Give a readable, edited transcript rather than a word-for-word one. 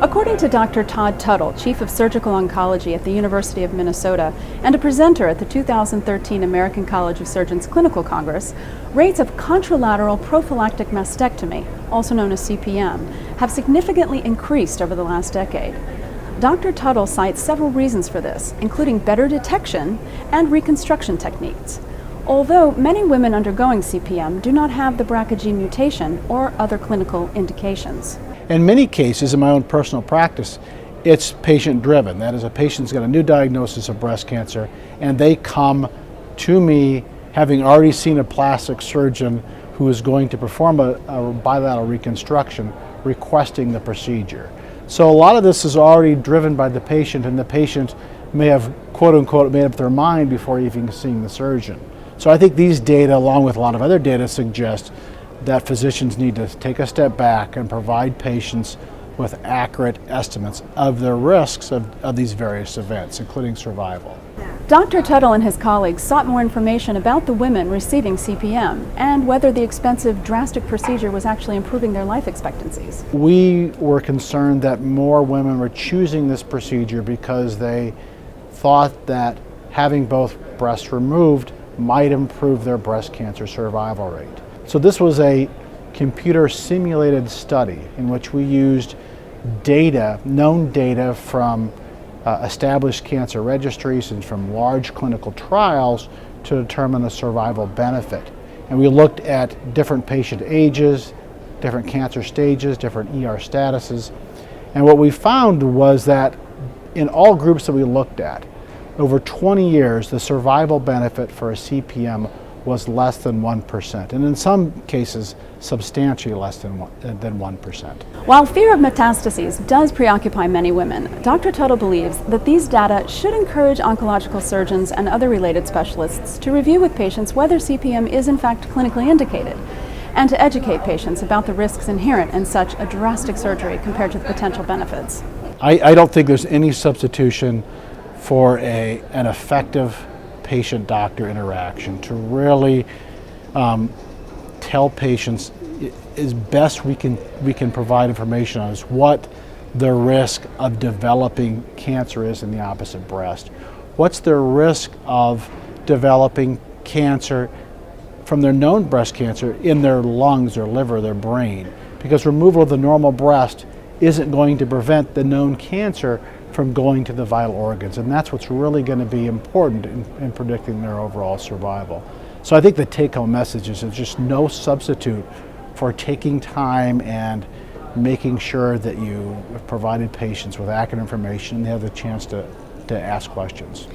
According to Dr. Todd Tuttle, Chief of Surgical Oncology at the University of Minnesota and a presenter at the 2013 American College of Surgeons Clinical Congress, rates of contralateral prophylactic mastectomy, also known as CPM, have significantly increased over the last decade. Dr. Tuttle cites several reasons for this, including better detection and reconstruction techniques. Although many women undergoing CPM do not have the BRCA gene mutation or other clinical indications. In many cases, in my own personal practice, it's patient-driven. That is, a patient's got a new diagnosis of breast cancer, and they come to me having already seen a plastic surgeon who is going to perform a bilateral reconstruction, requesting the procedure. So a lot of this is already driven by the patient, and the patient may have, quote-unquote, made up their mind before even seeing the surgeon. So I think these data, along with a lot of other data, suggest that physicians need to take a step back and provide patients with accurate estimates of the risks of these various events, including survival. Dr. Tuttle and his colleagues sought more information about the women receiving CPM and whether the expensive, drastic procedure was actually improving their life expectancies. We were concerned that more women were choosing this procedure because they thought that having both breasts removed might improve their breast cancer survival rate. So this was a computer simulated study in which we used data, known data from established cancer registries and from large clinical trials to determine the survival benefit. And we looked at different patient ages, different cancer stages, different ER statuses. And what we found was that in all groups that we looked at, over 20 years, the survival benefit for a CPM was less than 1%, and in some cases, substantially less than 1%. While fear of metastases does preoccupy many women, Dr. Tuttle believes that these data should encourage oncological surgeons and other related specialists to review with patients whether CPM is in fact clinically indicated, and to educate patients about the risks inherent in such a drastic surgery compared to the potential benefits. I don't think there's any substitution for an effective patient-doctor interaction to really tell patients as best we can provide information on is what the risk of developing cancer is in the opposite breast. What's the risk of developing cancer from their known breast cancer in their lungs, their liver, their brain? Because removal of the normal breast isn't going to prevent the known cancer from going to the vital organs, and that's what's really going to be important in predicting their overall survival. So I think the take-home message is there's just no substitute for taking time and making sure that you have provided patients with accurate information and they have the chance to ask questions.